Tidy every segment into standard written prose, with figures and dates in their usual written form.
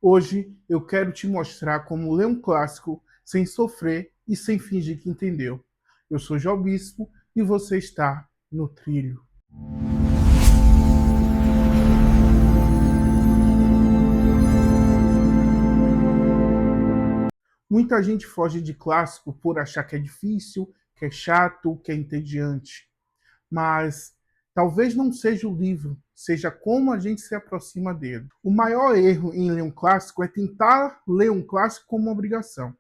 Hoje eu quero te mostrar como ler um clássico sem sofrer e sem fingir que entendeu. Eu sou João Bispo e você está no trilho. Muita gente foge de clássico por achar que é difícil, que é chato, que é entediante. Mas talvez não seja o livro, seja como a gente se aproxima dele. O maior erro em ler um clássico é tentar ler um clássico como uma obrigação.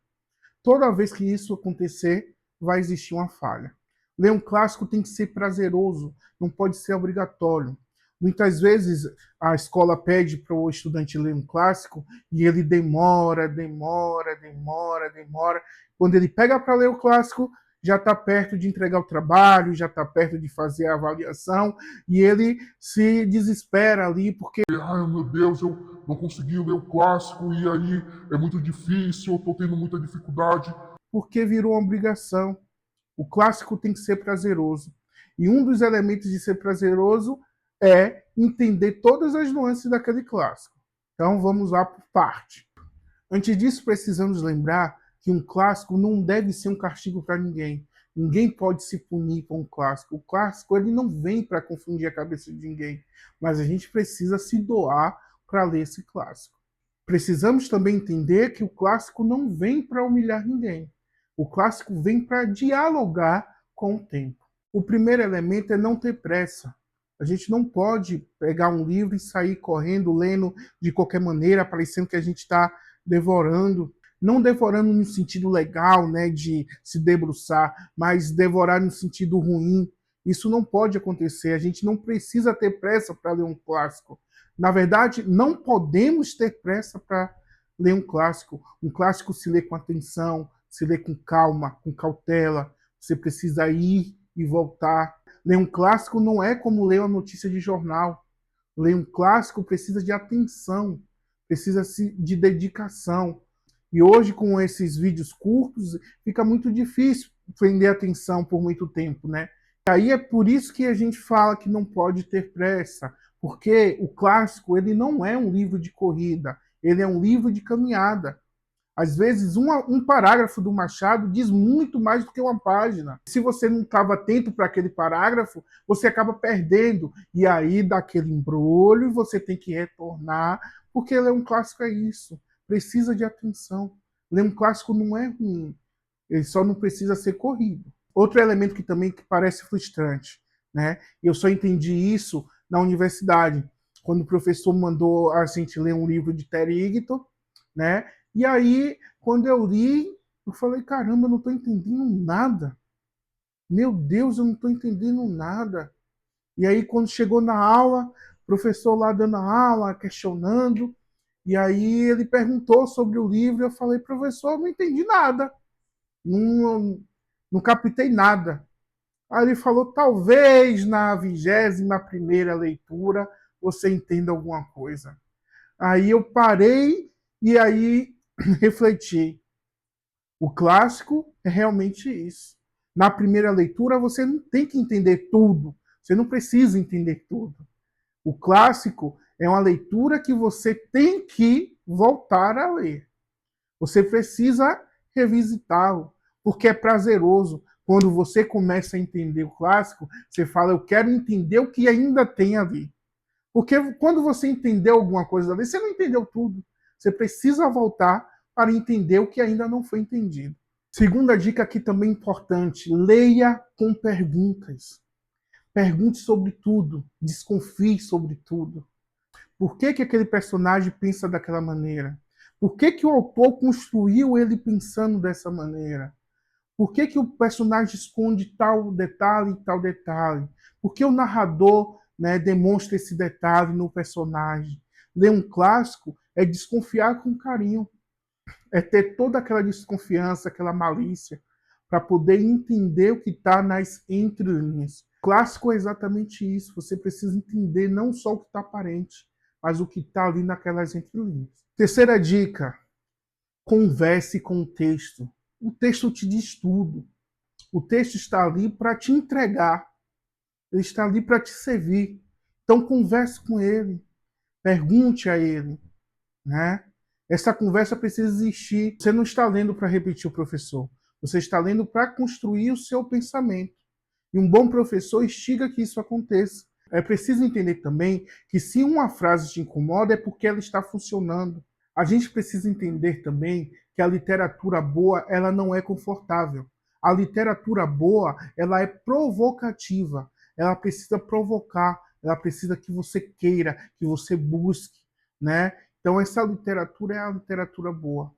Toda vez que isso acontecer, vai existir uma falha. Ler um clássico tem que ser prazeroso, não pode ser obrigatório. Muitas vezes a escola pede para o estudante ler um clássico e ele demora. Quando ele pega para ler o clássico, já está perto de entregar o trabalho, já está perto de fazer a avaliação e ele se desespera ali porque Ai meu Deus, eu não consegui ler o clássico e aí é muito difícil, eu tô tendo muita dificuldade. virou uma obrigação. O clássico tem que ser prazeroso. E um dos elementos de ser prazeroso é entender todas as nuances daquele clássico. Então vamos lá por parte. Antes disso, precisamos lembrar que um clássico não deve ser um castigo para ninguém. Ninguém pode se punir com um clássico. O clássico ele não vem para confundir a cabeça de ninguém, mas a gente precisa se doar para ler esse clássico. Precisamos também entender que o clássico não vem para humilhar ninguém. O clássico vem para dialogar com o tempo. O primeiro elemento é não ter pressa. A gente não pode pegar um livro e sair correndo, lendo de qualquer maneira, parecendo que a gente está devorando. Não devorando no sentido legal, né, de se debruçar, mas devorar no sentido ruim. Isso não pode acontecer. A gente não precisa ter pressa para ler um clássico. Na verdade, não podemos ter pressa para ler um clássico. Um clássico se lê com atenção, se lê com calma, com cautela. Você precisa ir e voltar. Ler um clássico não é como ler uma notícia de jornal. Ler um clássico precisa de atenção, precisa de dedicação. E hoje, com esses vídeos curtos, fica muito difícil prender atenção por muito tempo, né? E aí é por isso que a gente fala que não pode ter pressa, porque o clássico ele não é um livro de corrida, ele é um livro de caminhada. Às vezes, um parágrafo do Machado diz muito mais do que uma página. Se você não estava atento para aquele parágrafo, você acaba perdendo. E aí dá aquele embrulho e você tem que retornar, porque ler um clássico é isso. Precisa de atenção. Ler um clássico não é ruim. Ele só não precisa ser corrido. Outro elemento que também que parece frustrante, né? Eu só entendi isso na universidade, quando o professor mandou a gente ler um livro de Terry Egerton, né? E aí, quando eu li, eu falei, caramba, eu não estou entendendo nada. Meu Deus, eu não estou entendendo nada. E aí, quando chegou na aula, o professor lá dando a aula, questionando, e aí ele perguntou sobre o livro, e eu falei, professor, eu não entendi nada. Não, não captei nada. Aí ele falou, talvez na 21ª leitura você entenda alguma coisa. Aí eu parei e aí refleti. O clássico é realmente isso. Na primeira leitura você não tem que entender tudo. Você não precisa entender tudo. O clássico é uma leitura que você tem que voltar a ler. Você precisa revisitá-lo, porque é prazeroso. Quando você começa a entender o clássico, você fala, eu quero entender o que ainda tem ali. Porque quando você entendeu alguma coisa ali, você não entendeu tudo. Você precisa voltar para entender o que ainda não foi entendido. Segunda dica aqui também importante, leia com perguntas. Pergunte sobre tudo, desconfie sobre tudo. Por que aquele personagem pensa daquela maneira? Por que o autor construiu ele pensando dessa maneira? Por que o personagem esconde tal detalhe e tal detalhe? Por que o narrador, né, demonstra esse detalhe no personagem? Ler um clássico é desconfiar com carinho, é ter toda aquela desconfiança, aquela malícia, para poder entender o que está nas entrelinhas. Clássico é exatamente isso. Você precisa entender não só o que está aparente, mas o que está ali naquelas entrelinhas. Terceira dica: converse com o texto. O texto te diz tudo. O texto está ali para te entregar. Ele está ali para te servir. Então converse com ele. Pergunte a ele, né? Essa conversa precisa existir. Você não está lendo para repetir o professor. Você está lendo para construir o seu pensamento. E um bom professor instiga que isso aconteça. É preciso entender também que se uma frase te incomoda é porque ela está funcionando. A gente precisa entender também que a literatura boa, ela não é confortável. A literatura boa, ela é provocativa. Ela precisa provocar, ela precisa que você queira, que você busque, né? Então essa literatura é a literatura boa.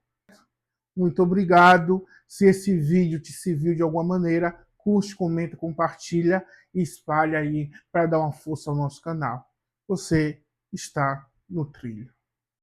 Muito obrigado. Se esse vídeo te serviu de alguma maneira, curte, comenta, compartilha e espalha aí para dar uma força ao nosso canal. Você está no trilho.